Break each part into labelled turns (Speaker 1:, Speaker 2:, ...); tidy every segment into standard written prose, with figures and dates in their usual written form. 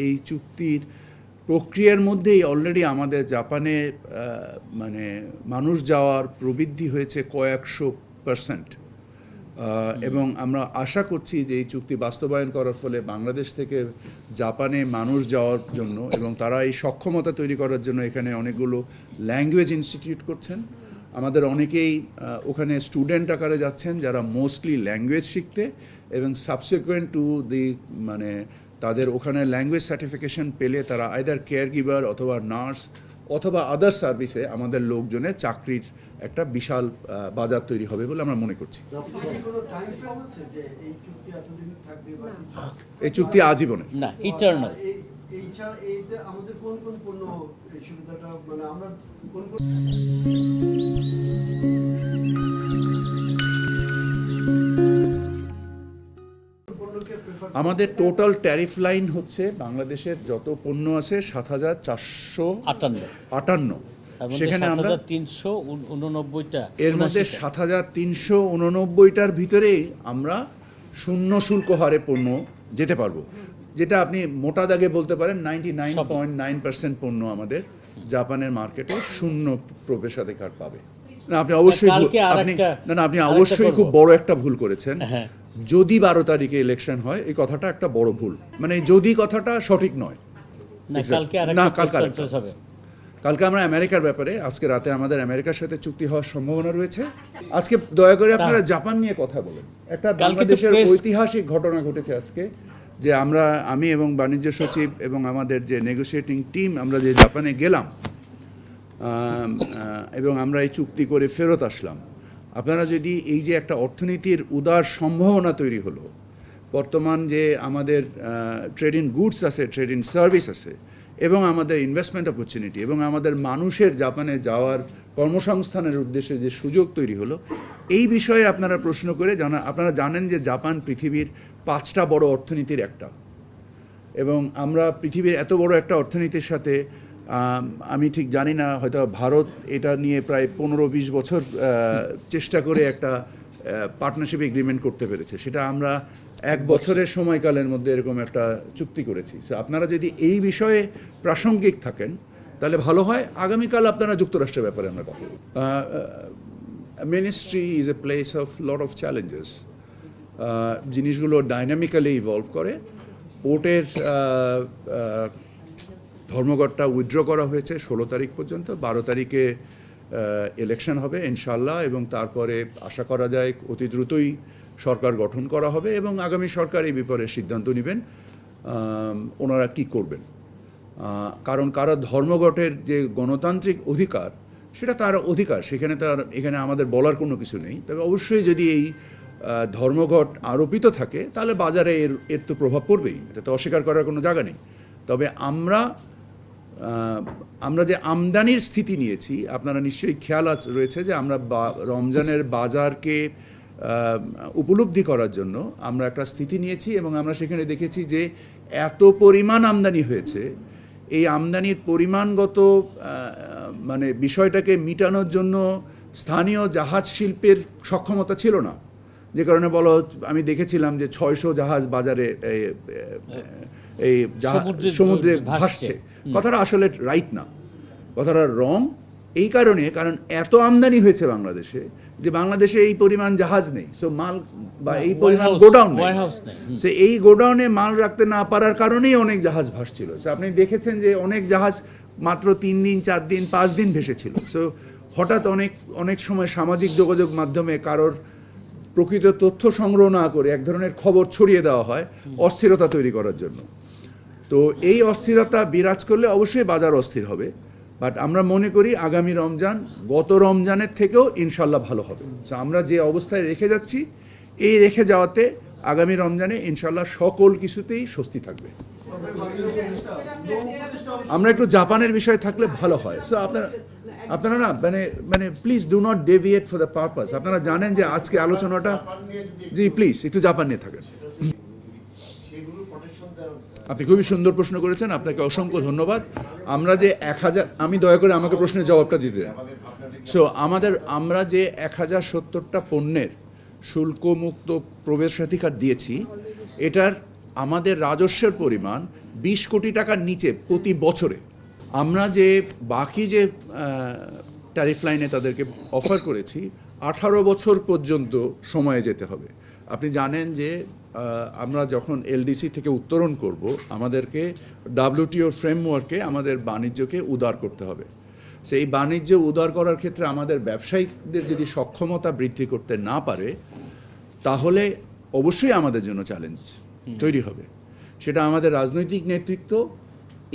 Speaker 1: এই চুক্তির প্রক্রিয়ার মধ্যেই অলরেডি আমাদের জাপানে মানে মানুষ যাওয়ার প্রবৃদ্ধি হয়েছে কয়েকশো%, এবং আমরা আশা করছি যে এই চুক্তি বাস্তবায়ন করার ফলে বাংলাদেশ থেকে জাপানে মানুষ যাওয়ার জন্য এবং তারা এই সক্ষমতা তৈরি করার জন্য এখানে অনেকগুলো ল্যাঙ্গুয়েজ ইনস্টিটিউট করছেন। আমাদের অনেকেই ওখানে স্টুডেন্ট আকারে যাচ্ছেন যারা মোস্টলি ল্যাঙ্গুয়েজ শিখতে এবং সাবসিকুয়েন্ট টু দি মানে তাদের ওখানে ল্যাঙ্গুয়েজ সার্টিফিকেশন পেলে তারা আইদার কেয়ার গিভার অথবা নার্স অথবা আদার সার্ভিসে আমাদের লোকজনের চাকরির একটা বিশাল বাজার তৈরি হবে বলে আমরা মনে করছি। এই চুক্তি আজীবনে
Speaker 2: না, ইটারনাল।
Speaker 1: আমাদের টোটাল ট্যারিফ লাইন হচ্ছে বাংলাদেশের যত পণ্য আছে ৭,৪৫৮, সেখানে আমরা
Speaker 2: ৩89টা,
Speaker 1: এর মধ্যে ৭,৩89টার ভিতরেই আমরা শূন্য শুল্ক হারে পণ্য যেতে পারবো, যেটা আপনি মোটা দাগে বলতে পারেন 99.9% পণ্য আমাদের জাপানের মার্কেটে শূন্য প্রবেশাধিকার পাবে। না, আপনি অবশ্যই আপনি অবশ্যই খুব বড় একটা ভুল করেছেন। যদি 12 তারিখে ইলেকশন হয়, এই কথাটা একটা বড় ভুল, মানে যদি কথাটা সঠিক নয়। কালকে আমরা আমেরিকার ব্যাপারে, আজকে রাতে আমাদের আমেরিকার সাথে চুক্তি হওয়ার সম্ভাবনা রয়েছে। আজকে দয়া করে আপনারা জাপান নিয়ে কথা বলেন। একটা বাংলাদেশের ঐতিহাসিক ঘটনা ঘটেছে আজকে, যে আমি এবং বাণিজ্য সচিব এবং আমাদের যে নেগোসিয়েটিং টিম আমরা যে জাপানে গেলাম এবং আমরা এই চুক্তি করে ফেরত আসলাম। আপনারা যদি এই যে একটা অর্থনীতির উদার সম্ভাবনা তৈরি হলো, বর্তমান যে আমাদের ট্রেড ইন গুডস আছে, ট্রেড ইন সার্ভিস আছে, এবং আমাদের ইনভেস্টমেন্ট অপরচুনিটি এবং আমাদের মানুষের জাপানে যাওয়ার কর্মসংস্থানের উদ্দেশ্যে যে সুযোগ তৈরি হলো, এই বিষয়ে আপনারা প্রশ্ন করে আপনারা জানেন যে জাপান পৃথিবীর 5টা বড় অর্থনীতির একটা, এবং আমরা পৃথিবীর এত বড় একটা অর্থনীতির সাথে আমি ঠিক জানি না, হয়তো ভারত এটা নিয়ে প্রায় 15-20 বছর চেষ্টা করে একটা পার্টনারশিপ এগ্রিমেন্ট করতে পেরেছে। সেটা আমরা 1 বছরের সময়কালের মধ্যে এরকম একটা চুক্তি করেছি। সো আপনারা যদি এই বিষয়ে প্রাসঙ্গিক থাকেন তাহলে ভালো হয়। আগামীকাল আপনারা যুক্তরাষ্ট্রের ব্যাপারে আমরা কথা বলব। Ministry is a place of lot of challenges. জিনিসগুলো ডাইনামিক্যালি ইভলভ করে। পোর্টের ধর্মঘটটা উইথড্র করা হয়েছে 16 তারিখ পর্যন্ত। 12 তারিখে ইলেকশন হবে ইনশাল্লাহ, এবং তারপরে আশা করা যায় অতি দ্রুতই সরকার গঠন করা হবে এবং আগামী সরকার এই ব্যাপারে সিদ্ধান্ত নেবেন ওনারা কি করবেন। কারণ কারো ধর্মঘটের যে গণতান্ত্রিক অধিকার, সেটা তার অধিকার, এখানে আমাদের বলার কোনো কিছু নেই। তবে অবশ্যই যদি এই ধর্মঘট আরোপিত থাকে তাহলে বাজারে এর তো প্রভাব পড়বেই, এটা তো অস্বীকার করার কোনো জায়গা নেই। তবে আমরা যে আমদানির স্থিতি নিয়েছি, আপনারা নিশ্চয়ই খেয়াল রয়েছে যে আমরা রমজানের বাজারকে উপলব্ধি করার জন্য আমরা একটা স্থিতি নিয়েছি এবং আমরা সেখানে দেখেছি যে এত পরিমাণ আমদানি হয়েছে, এই আমদানির পরিমাণগত মানে বিষয়টাকে মিটানোর জন্য স্থানীয় জাহাজ শিল্পের সক্ষমতা ছিল না, যে কারণে আমি দেখেছিলাম যে 600 জাহাজ বাজারে এই সমুদ্রে ভাসছে। কথাটা আসলে রাইট না, কথাটা রং। এই কারণ এত আমদানি হয়েছে বাংলাদেশে যে বাংলাদেশে এই পরিমাণ জাহাজ নেই, সো মাল বা এই পরিমাণ গোডাউন নেই, সে এই গোডাউনে মাল রাখতে না পারার কারণেই অনেক জাহাজ ভাসছিল। সো আপনি দেখেছেন যে অনেক জাহাজ মাত্র 3 দিন 4 দিন 5 দিন ভেসেছিল। সো হঠাৎ অনেক সময় সামাজিক যোগাযোগ মাধ্যমে কারোর প্রকৃত তথ্য সংগ্রহ না করে এক ধরনের খবর ছড়িয়ে দেওয়া হয় অস্থিরতা তৈরি করার জন্য। তো এই অস্থিরতা বিরাজ করলে অবশ্যই বাজার অস্থির হবে, বাট আমরা মনে করি আগামী রমজান গত রমজানের থেকেও ইনশাল্লাহ ভালো হবে। তো আমরা যে অবস্থায় রেখে যাচ্ছি, এই রেখে যাওয়াতে আগামী রমজানে ইনশাল্লাহ সকল কিছুতেই স্বস্তি থাকবে। আমরা একটু জাপানের বিষয় থাকলে ভালো হয়। সো আপনারা না মানে please do not deviate for the purpose. আপনারা জানেন যে আজকে আলোচনাটা, জি প্লিজ একটু জাপান নিয়ে থাকেন। আপনি খুবই সুন্দর প্রশ্ন করেছেন, আপনাকে অসংখ্য ধন্যবাদ। আমরা যে 1000, আমি দয়া করে আমাকে প্রশ্নের জবাবটা দিতে দেন। সো আমরা যে 1070টা পণ্যের শুল্কমুক্ত প্রবেশাধিকার দিয়েছি, এটার আমাদের রাজস্বের পরিমাণ 20 কোটি টাকার নিচে প্রতি বছরে। আমরা যে বাকি যে ট্যারিফ লাইনে তাদেরকে অফার করেছি 18 বছর পর্যন্ত সময়ে যেতে হবে। আপনি জানেন যে আমরা যখন এলডিসি থেকে উত্তরণ করব আমাদেরকে WTO ফ্রেমওয়ার্কে আমাদের বাণিজ্যকে উদার করতে হবে। সেই বাণিজ্য উদার করার ক্ষেত্রে আমাদের ব্যবসায়িকদের যদি সক্ষমতা বৃদ্ধি করতে না পারে তাহলে অবশ্যই আমাদের জন্য চ্যালেঞ্জ তৈরি হবে। সেটা আমাদের রাজনৈতিক নেতৃত্ব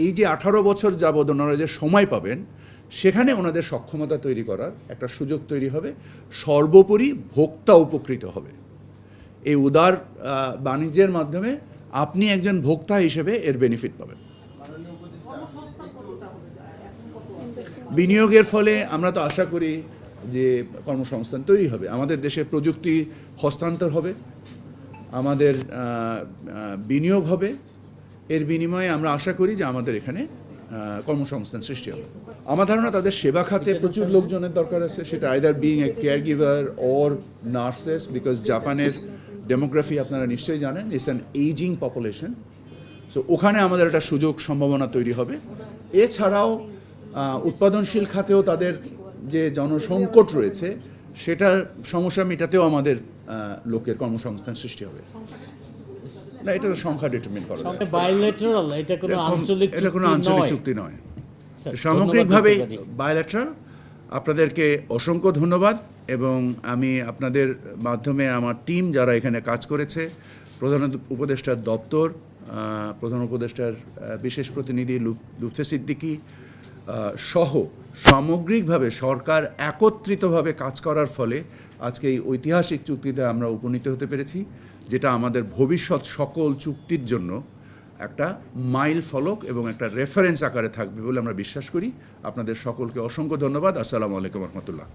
Speaker 1: এই যে 18 বছর যাবৎ ওনারা যে সময় পাবেন সেখানে ওনাদের সক্ষমতা তৈরি করার একটা সুযোগ তৈরি হবে। সর্বোপরি ভোক্তা উপকৃত হবে। এই উদার বাণিজ্যের মাধ্যমে আপনি একজন ভোক্তা হিসেবে এর বেনিফিট পাবেন। বিনিয়োগের ফলে আমরা তো আশা করি যে কর্মসংস্থান তৈরি হবে, আমাদের দেশে প্রযুক্তি হস্তান্তর হবে, আমাদের বিনিয়োগ হবে। এর বিনিময়ে আমরা আশা করি যে আমাদের এখানে কর্মসংস্থান সৃষ্টি হবে। আমার ধারণা তাদের সেবা খাতে প্রচুর লোকজনের দরকার আছে, সেটা either being a care giver or nurses, because জাপানের ডেমোগ্রাফি আপনারা নিশ্চয়ই জানেন, it's an ageing population. So ওখানে আমাদের একটা সুযোগ সম্ভাবনা তৈরি হবে। এছাড়াও উৎপাদনশীল খাতেও তাদের যে জনসংকট রয়েছে সেটার সমস্যা মেটাতেও আমাদের লোকের কর্মসংস্থান সৃষ্টি হবে। না, এটা তো সংখ্যা ডিটারমিন করা যায়।
Speaker 2: বাইলেটারাল, এটা কোনো আঞ্চলিক
Speaker 1: এটা কোনো আঞ্চলিক চুক্তি নয়,
Speaker 2: স্যার,
Speaker 1: সামগ্রিকভাবে
Speaker 2: ধন্যবাদ দিতে পারি।
Speaker 1: বায়োল্যাটারাল। আপনাদেরকে অসংখ্য ধন্যবাদ এবং আমি আপনাদের মাধ্যমে আমার টিম যারা এখানে কাজ করেছে, প্রধান উপদেষ্টার দপ্তর, প্রধান উপদেষ্টার বিশেষ প্রতিনিধি লুৎফে সিদ্দিকী সহ সামগ্রিকভাবে সরকার একত্রিতভাবে কাজ করার ফলে আজকে এই ঐতিহাসিক চুক্তিতে আমরা উপনীত হতে পেরেছি, যেটা আমাদের ভবিষ্যৎ সকল চুক্তির জন্য একটা মাইল ফলক এবং একটা রেফারেন্স আকারে থাকবে বলে আমরা বিশ্বাস করি। আপনাদের সকলকে অসংখ্য ধন্যবাদ। আসসালামু আলাইকুম রহমতুল্লাহ।